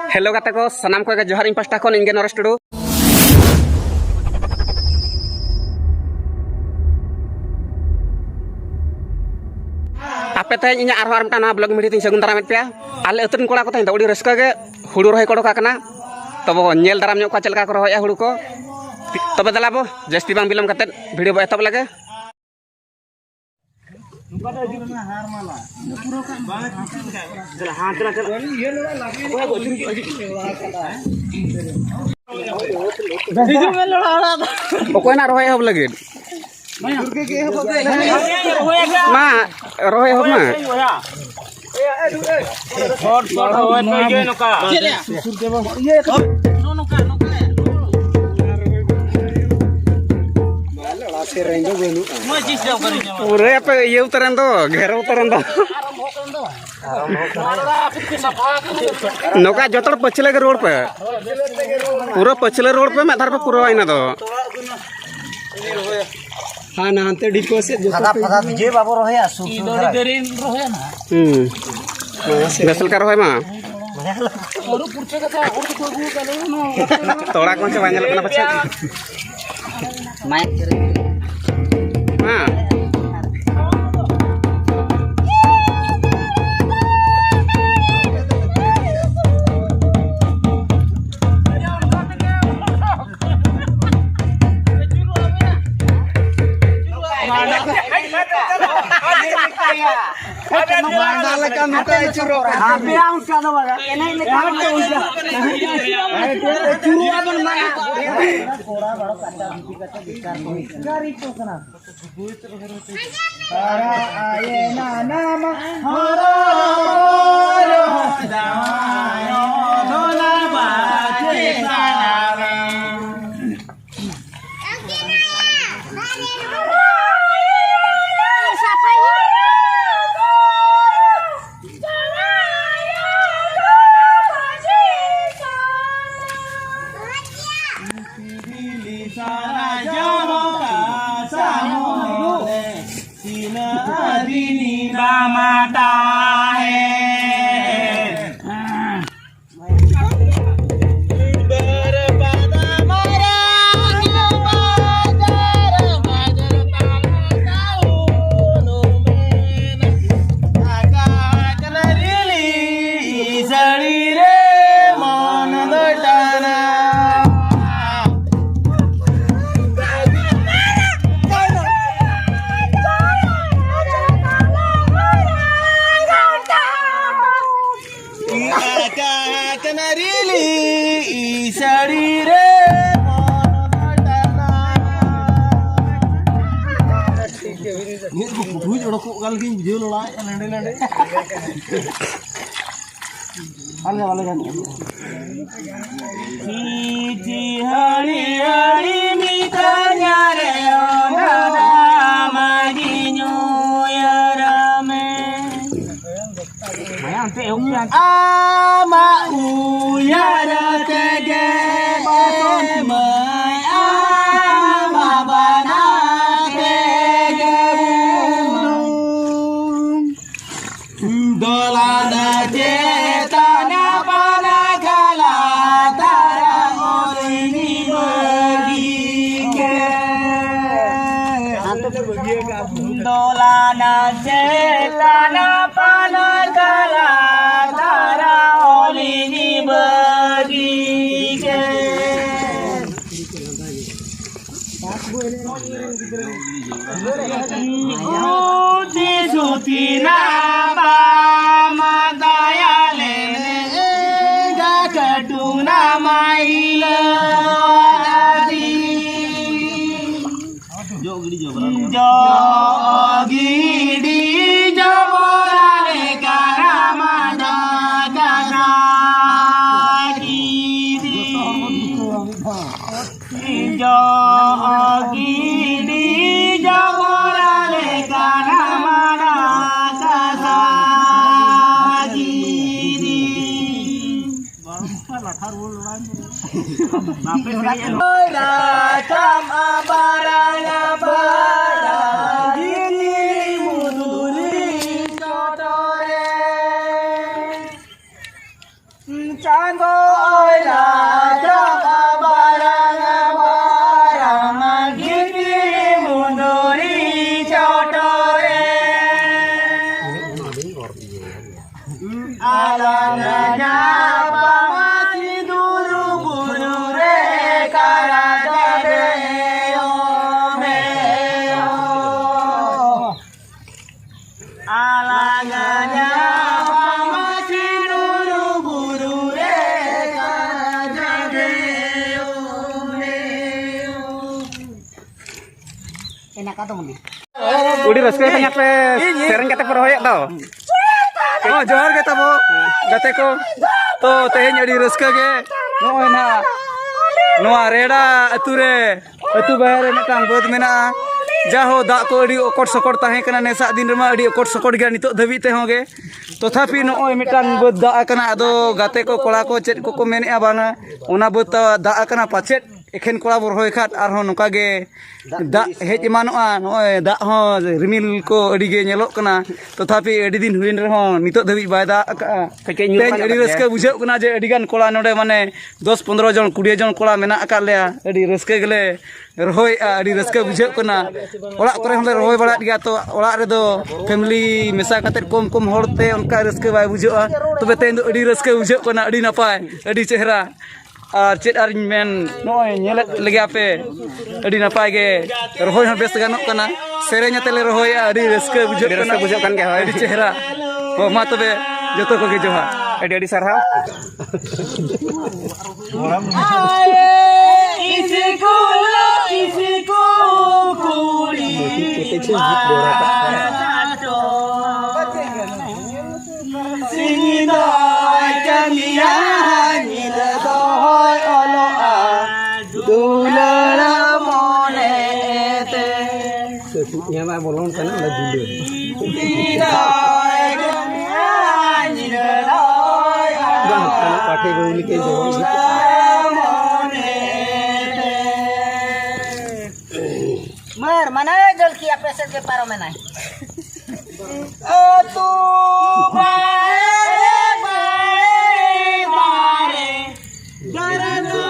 Hello गाते को सनाम को जोहार इन पास्टा खन इंगे नरेश टुडू आपे तेज इन आर ना ब्लॉग मीडिया तीन सगुन दाराम पे आले अतुन कोड़ा को तेज उड़ी रस्का गे हुड़ू रहे कोड़ो का तब नेल दाराम का चलका को रहा हुड़ू को तब दलाबो जस्ती बांग बिलम कते वीडियो बो एतब लगे कोई ना रोहे हब लगे मा रोहे हब मा पूरे पे ये उतरन दो घेर उतरन दो नौका जोतड़ पछले के रोड पे पूरा पछले रोड पे मेधार पे पूरा आइना दो हाँ ना अंते डिको से फदा फदा विजय बाबू रोया सुदोरी देरिन रोया ना गसल कर होय मा और पुरचे का और को गु कालो नो तोड़ा कौन से वांजल अपना बच्चा माइक हां Anggo oila jaga barang gigi munduri cotore alangnya pamasi dulu bunure karajade omeo alangnya pamasi dulu bunure karajade omeo enak atau mending Udi raska tanya pe sering kata perhoyak tau. Oh, johar kita bo, gate ko. To tehnya di raska ge. No na. No reda ature. Atu bahare metang bod mena. Jaho dak ko di okot sokot tahe kana nesa din rema di okot sokot ge nitok dhabi te hoge. Tothapi no metang bod dak kana ado gate ko kola ko chet ko menea banga. Ona bod dak kana pachet eken kola bor hoy khat arhon noka ge dak hej emanoa noy dak ho rimil ko adi ge nyelok kana tothapi adi din huin rehon nitok dhabi bai dak ka Kake teh adi raska bujau kana je adi gan kola node mane 10-15 jon 20 jon kola mena akat leya adi raska gele rohoi adi raska bujau kana orak kore hole rohoi balat dia to orak redo family mesa katet kom horte onka raska bai bujau tobe teh adi raska bujau kana adi napai adi chehra আর চেট আর main নয় নেলে লেগে আপে আদি নাপায় গে রহই হন base গানক কানা সেরেঞ্ তেলে রহই আদি রাস্কা বুঝাক কানা বুঝাক কান গে হয় আদি চেহারা ও মা তবে যত কগে Zoha Adi adi sarha. Yang mah bolong sana udah dulu. Pakai bau ke jauh. Mer, mana jol ki apa sel ke paro menai? Tu bare bare garana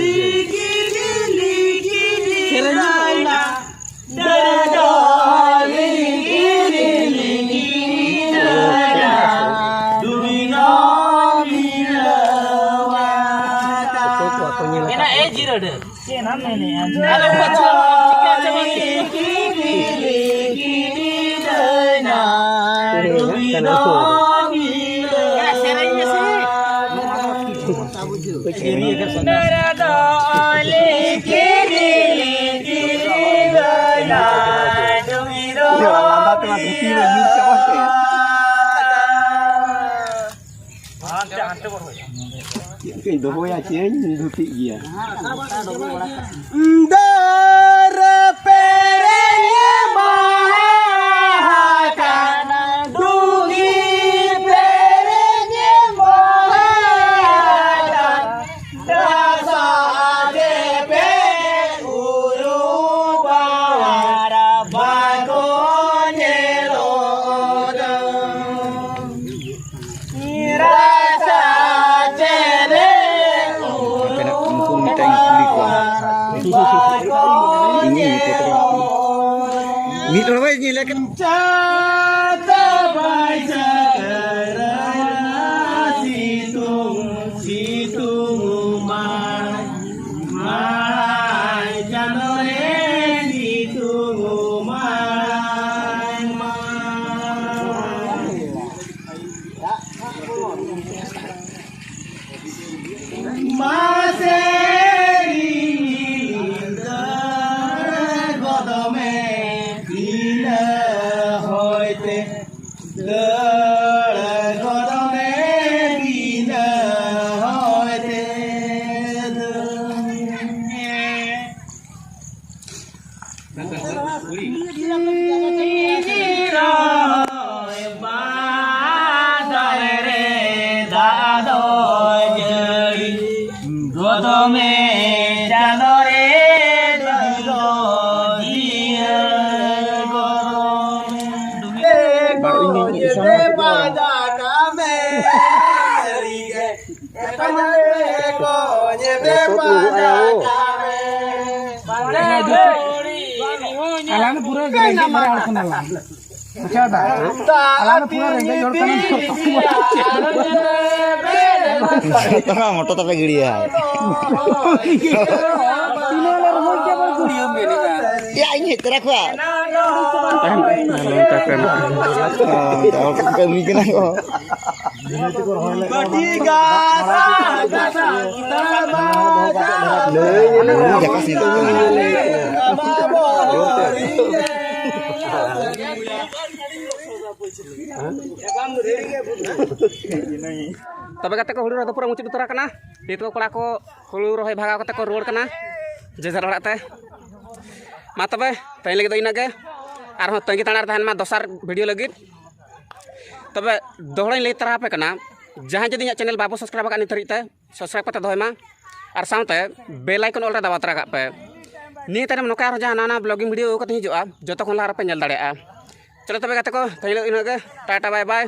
ligi ligi serana darada ligi ligi darada dunia milawata Ena jiro de. Cina mene aja. Ada baca Doho ya cie, duti dia. Dara perenya mahakana dugi perenya mahakana dasa depe uru bawara bagonyelo rasa jene Ni tu apa ni lagi? Jata baca kerana situng mai janore situng mai Alam pura gereng mara harus nalar. Macam ada. Alam pura rendah jor kanan. Tengah motor tapi gede ya. Ya ini terak pak. Tahu kami kena kok. Jakas itu. तब कते को Hulu रह पूरा मुचाद उतर कना नित को कड़ा को हुलू रहे भागा कते को रुआड़ कना जेजर हड़ाते मा तबे तई लगे इना गे आर हो तंगी ताणार तहन मा दोसार वीडियो लगे तबे दोहड़ाई लई तरा पे कना जहां जदी इना चैनल बाबू सब्सक्राइब का नित रिते सब्सक्राइब कते दोय मा आर साउते बेल आइकन ऑल रे दबा तरा का पे नी तारम नोका जहां नाना ब्लॉगिंग वीडियो कते हिजुआ जतो खन ला पे नेल दाड़ेआ चलो तबे कते को तई लगे इना गे टाटा बाय बाय।